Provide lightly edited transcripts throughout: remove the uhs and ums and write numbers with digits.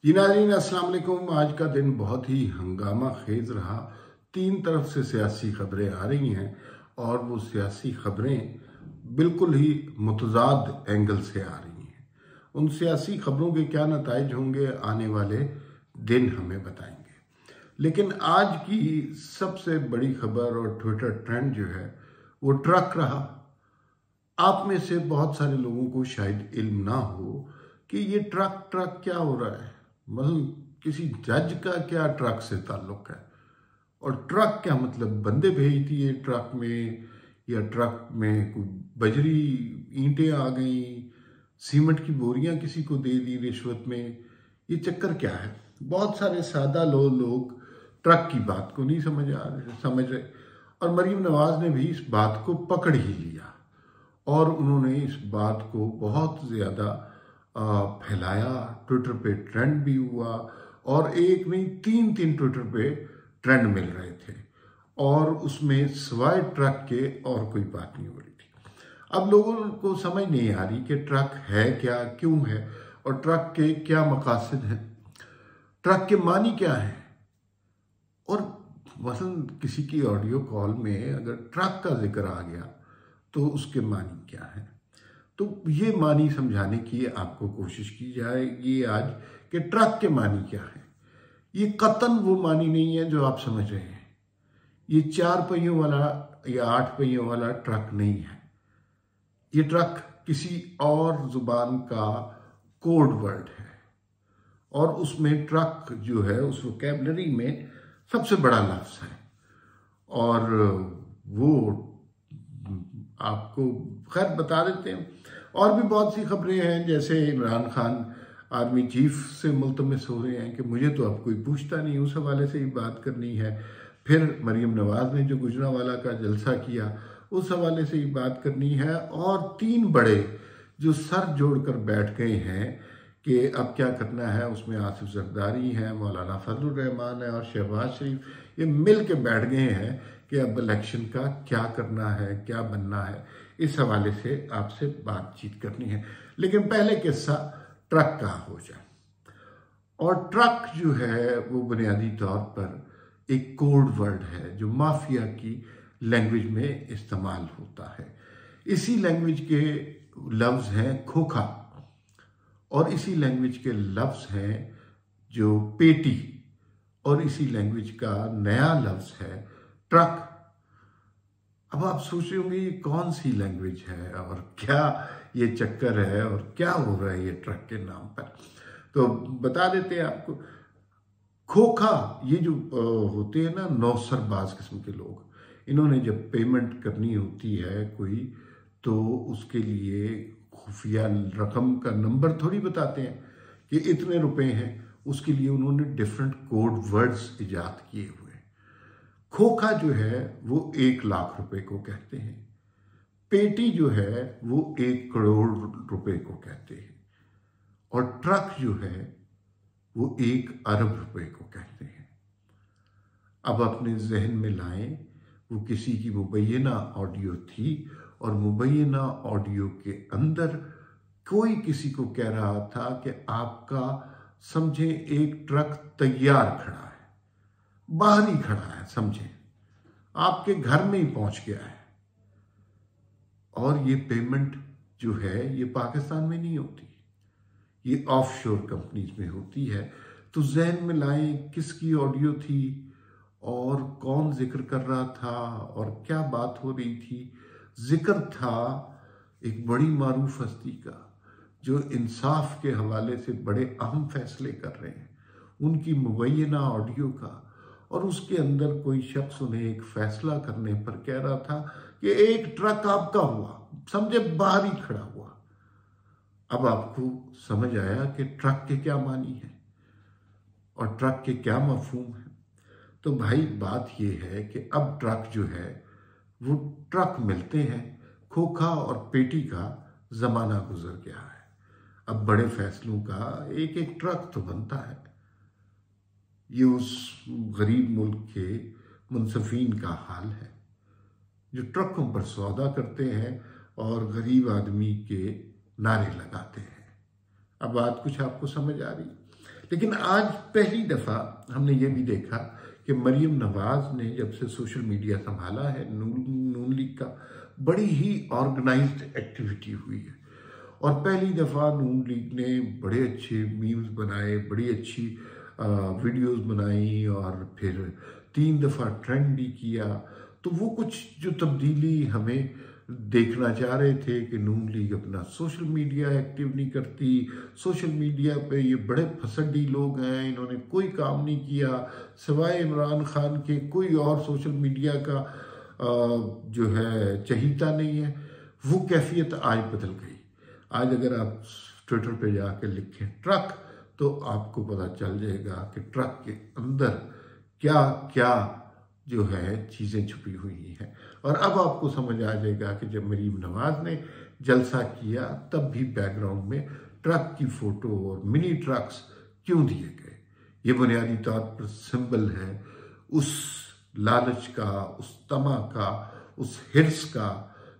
जी नाज़रीन, अस्सलाम वालेकुम। आज का दिन बहुत ही हंगामा खेज रहा। तीन तरफ से सियासी खबरें आ रही हैं और वो सियासी खबरें बिल्कुल ही मुतजाद एंगल से आ रही हैं। उन सियासी खबरों के क्या नताइज होंगे आने वाले दिन हमें बताएंगे। लेकिन आज की सबसे बड़ी खबर और ट्विटर ट्रेंड जो है वो ट्रक रहा। आप में से बहुत सारे लोगों को शायद इल्म ना हो कि ये ट्रक क्या हो रहा है। मतलब किसी जज का क्या ट्रक से ताल्लुक है, और ट्रक क्या मतलब बंदे भेज दिए ट्रक में, या ट्रक में कोई बजरी ईंटें आ गई, सीमेंट की बोरियां किसी को दे दी रिश्वत में। ये चक्कर क्या है? बहुत सारे सादा लोग ट्रक की बात को नहीं समझ रहे और मरीम नवाज ने भी इस बात को पकड़ ही लिया और उन्होंने इस बात को बहुत ज़्यादा फैलाया। ट्विटर पे ट्रेंड भी हुआ और एक नहीं तीन ट्विटर पे ट्रेंड मिल रहे थे और उसमें सिवाय ट्रक के और कोई बात नहीं हो रही थी। अब लोगों को समझ नहीं आ रही कि ट्रक है क्या, क्यों है और ट्रक के क्या मकासद हैं, ट्रक के मानी क्या है। और मसलन किसी की ऑडियो कॉल में अगर ट्रक का जिक्र आ गया तो उसके मानी क्या है, तो ये मानी समझाने की आपको कोशिश की जाएगी आज कि ट्रक के मानी क्या है। ये कतन वो मानी नहीं है जो आप समझ रहे हैं। ये 4 पहियों वाला या 8 पहियों वाला ट्रक नहीं है। ये ट्रक किसी और जुबान का कोड वर्ड है और उसमें ट्रक जो है उस वोकैबलरी में सबसे बड़ा लफ्ज है और वो आपको खैर बता देते हैं। और भी बहुत सी खबरें हैं, जैसे इमरान खान आर्मी चीफ से मुल्तमस हो रहे हैं कि मुझे तो अब कोई पूछता नहीं, उस हवाले से ही बात करनी है। फिर मरीम नवाज ने जो गुजरांवाला का जलसा किया उस हवाले से ही बात करनी है। और 3 बड़े जो सर जोड़कर बैठ गए हैं कि अब क्या करना है, उसमें आसिफ जरदारी हैं, मौलाना फजलुर रहमान है और शहबाज शरीफ, ये मिल के बैठ गए हैं कि अब इलेक्शन का क्या करना है, क्या बनना है। इस हवाले से आपसे बातचीत करनी है। लेकिन पहले किस्सा ट्रक का हो जाए। और ट्रक जो है वो बुनियादी तौर पर एक कोड वर्ड है जो माफिया की लैंग्वेज में इस्तेमाल होता है। इसी लैंग्वेज के लफ्ज़ हैं खोखा और इसी लैंग्वेज के लफ्ज़ हैं जो पेटी और इसी लैंग्वेज का नया लफ्ज़ है ट्रक। अब आप सोच रहे होंगे ये कौन सी लैंग्वेज है और क्या ये चक्कर है और क्या हो रहा है ये ट्रक के नाम पर, तो बता देते हैं आपको। खोखा ये जो होते हैं ना नौसरबाज किस्म के लोग, इन्होंने जब पेमेंट करनी होती है कोई तो उसके लिए खुफिया रकम का नंबर थोड़ी बताते हैं कि इतने रुपए हैं, उसके लिए उन्होंने डिफरेंट कोड वर्ड्स इजाद किए हुए। खोखा जो है वो 1 लाख रुपए को कहते हैं, पेटी जो है वो 1 करोड़ रुपए को कहते हैं और ट्रक जो है वो 1 अरब रुपए को कहते हैं। अब अपने जहन में लाएं, वो किसी की मुबैना ऑडियो थी और मुबैना ऑडियो के अंदर कोई किसी को कह रहा था कि आपका समझे एक ट्रक तैयार खड़ा है, बाहर ही खड़ा है, समझे आपके घर में ही पहुंच गया है और ये पेमेंट जो है ये पाकिस्तान में नहीं होती, ये ऑफशोर कंपनीज में होती है। तो जहन में लाएं किसकी ऑडियो थी और कौन जिक्र कर रहा था और क्या बात हो रही थी। जिक्र था एक बड़ी मारूफ हस्ती का जो इंसाफ के हवाले से बड़े अहम फैसले कर रहे हैं, उनकी मुबैना ऑडियो का। और उसके अंदर कोई शख्स उन्हें एक फैसला करने पर कह रहा था कि एक ट्रक आपका हुआ, समझे बाहर ही खड़ा हुआ। अब आपको समझ आया कि ट्रक के क्या मानी है और ट्रक के क्या मफहूम है। तो भाई बात यह है कि अब ट्रक जो है वो ट्रक मिलते हैं, खोखा और पेटी का जमाना गुजर गया है। अब बड़े फैसलों का एक ट्रक तो बनता है। ये उस गरीब मुल्क के मुनसफीन का हाल है जो ट्रकों पर सौदा करते हैं और गरीब आदमी के नारे लगाते हैं। अब बात कुछ आपको समझ आ रही, लेकिन आज पहली दफ़ा हमने ये भी देखा कि मरीम नवाज ने जब से सोशल मीडिया संभाला है, नून लीग का बड़ी ही ऑर्गेनाइज्ड एक्टिविटी हुई है। और पहली दफ़ा नून लीग ने बड़े अच्छे मीम्स बनाए, बड़ी अच्छी वीडियोस बनाई और फिर 3 दफ़ा ट्रेंड भी किया। तो वो कुछ जो तब्दीली हमें देखना चाह रहे थे कि नून लीग अपना सोशल मीडिया एक्टिव नहीं करती, सोशल मीडिया पे ये बड़े फसडी लोग हैं, इन्होंने कोई काम नहीं किया सिवाय इमरान खान के, कोई और सोशल मीडिया का जो है चहीता नहीं है, वो कैफियत आज बदल गई। आज अगर आप ट्विटर पे जाके लिखें ट्रक तो आपको पता चल जाएगा कि ट्रक के अंदर क्या क्या जो है चीज़ें छुपी हुई हैं। और अब आपको समझ आ जाएगा कि जब मरीम नवाज ने जलसा किया तब भी बैकग्राउंड में ट्रक की फ़ोटो और मिनी ट्रक्स क्यों दिए गए। ये बुनियादी तौर पर सिंबल है उस लालच का, उस तमा का, उस हिर्स का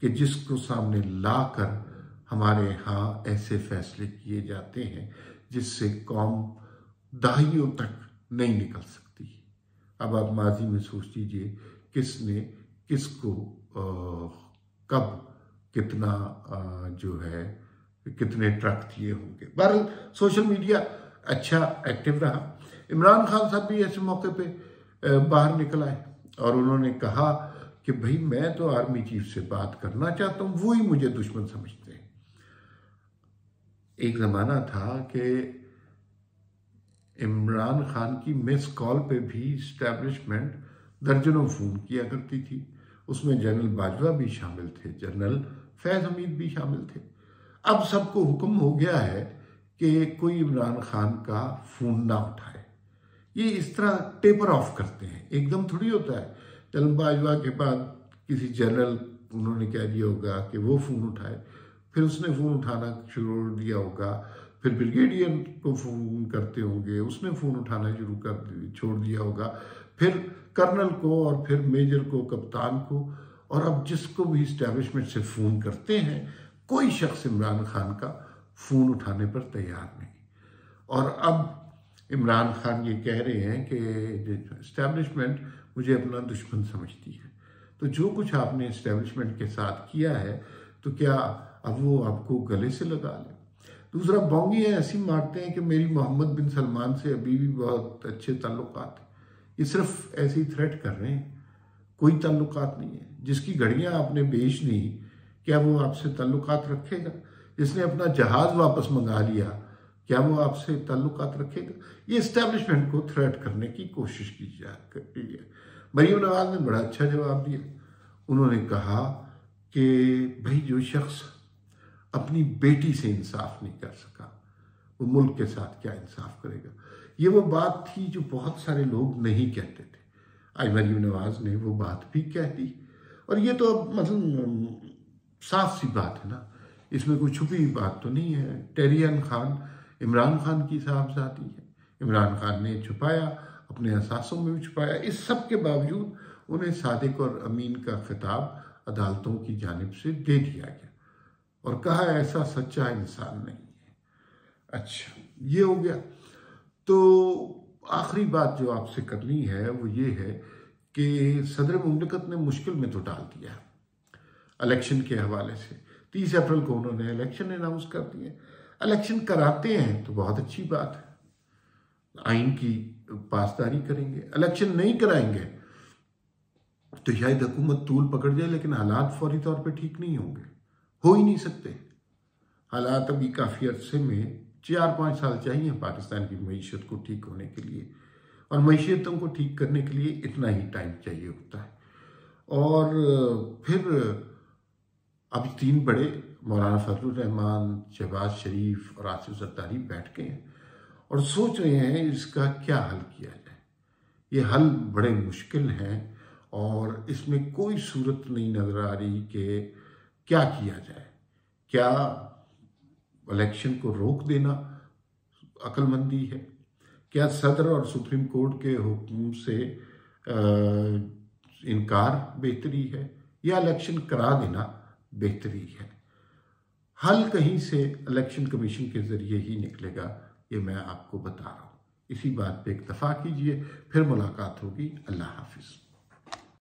कि जिसको सामने लाकर हमारे यहाँ ऐसे फैसले किए जाते हैं जिससे कौम दहाइयों तक नहीं निकल सकती। अब आप माजी में सोच लीजिए किसने किसको कब कितना जो है कितने ट्रक दिए होंगे। बहरहाल सोशल मीडिया अच्छा एक्टिव रहा। इमरान खान साहब भी ऐसे मौके पे बाहर निकल आए और उन्होंने कहा कि भाई मैं तो आर्मी चीफ से बात करना चाहता हूँ, वो ही मुझे दुश्मन समझते हैं। एक ज़माना था कि इमरान खान की मिस कॉल पे भी इस्टेब्लिशमेंट दर्जनों फ़ोन किया करती थी। उसमें जनरल बाजवा भी शामिल थे, जनरल फैज़ हमीद भी शामिल थे। अब सबको हुक्म हो गया है कि कोई इमरान खान का फ़ोन ना उठाए। ये इस तरह टेपर ऑफ करते हैं, एकदम थोड़ी होता है। जनरल बाजवा के बाद किसी जनरल उन्होंने कह दिया होगा कि वो फ़ोन उठाए, फिर उसने फ़ोन उठाना शुरू दिया होगा, फिर ब्रिगेडियर को फ़ोन करते होंगे, उसने फ़ोन उठाना छोड़ दिया होगा, फिर कर्नल को और फिर मेजर को, कप्तान को, और अब जिसको भी इस्टेब्लिशमेंट से फ़ोन करते हैं कोई शख्स इमरान खान का फ़ोन उठाने पर तैयार नहीं। और अब इमरान खान ये कह रहे हैं कि इस्टेब्लिशमेंट मुझे अपना दुश्मन समझती है। तो जो कुछ आपने इस्टेब्लिशमेंट के साथ किया है तो क्या अब वो आपको गले से लगा ले। दूसरा, बोंगियाँ ऐसी मारते हैं कि मेरी मोहम्मद बिन सलमान से अभी भी बहुत अच्छे ताल्लुकात हैं। ये सिर्फ ऐसे ही थ्रेट कर रहे हैं, कोई ताल्लुकात नहीं है। जिसकी घड़ियाँ आपने बेच दी क्या वो आपसे ताल्लुकात रखेगा? जिसने अपना जहाज़ वापस मंगा लिया क्या वो आपसे ताल्लुकात रखेगा? ये इस्टेब्लिशमेंट को थ्रेट करने की कोशिश की जा रही है। मरीम नवाज ने बड़ा अच्छा जवाब दिया। उन्होंने कहा कि भाई जो शख्स अपनी बेटी से इंसाफ नहीं कर सका वो मुल्क के साथ क्या इंसाफ करेगा। ये वो बात थी जो बहुत सारे लोग नहीं कहते थे। आज मरीम नवाज ने वो बात भी कह दी। और ये तो अब मतलब साफ सी बात है ना, इसमें कोई छुपी बात तो नहीं है। टेरियन खान इमरान खान की साहबजादी है। इमरान खान ने छुपाया, अपने अहसासों में भी छुपाया। इस सब के बावजूद उन्हें सादिक और अमीन का खिताब अदालतों की जानिब से दे दिया गया और कहा ऐसा सच्चा इंसान नहीं है। अच्छा, ये हो गया। तो आखिरी बात जो आपसे करनी है वो ये है कि सदर मुमलिकत ने मुश्किल में तो डाल दिया इलेक्शन के हवाले से। 30 अप्रैल को उन्होंने इलेक्शन अनाउंस कर दिए। इलेक्शन कराते हैं तो बहुत अच्छी बात है, आइन की पासदारी करेंगे। इलेक्शन नहीं कराएंगे तो शायद हुकूमत तूल पकड़ जाए, लेकिन हालात फौरी तौर पे ठीक नहीं होंगे, हो ही नहीं सकते। हालात अभी काफ़ी अरसे में 4-5 साल चाहिए पाकिस्तान की मईशत को ठीक होने के लिए, और मईशतों को ठीक करने के लिए इतना ही टाइम चाहिए होता है। और फिर अब 3 बड़े मौलाना फजलुर रहमान, शहबाज शरीफ और आसिफ जरदारी बैठ गए हैं और सोच रहे हैं इसका क्या हल किया जाए। ये हल बड़े मुश्किल हैं और इसमें कोई सूरत नहीं नज़र आ रही कि क्या किया जाए। क्या इलेक्शन को रोक देना अक्लमंदी है? क्या सदर और सुप्रीम कोर्ट के हुक्म से इनकार बेहतरी है, या इलेक्शन करा देना बेहतरी है? हल कहीं से इलेक्शन कमीशन के जरिए ही निकलेगा, ये मैं आपको बता रहा हूँ। इसी बात पे इक्तफा कीजिए, फिर मुलाकात होगी। अल्लाह हाफिज़।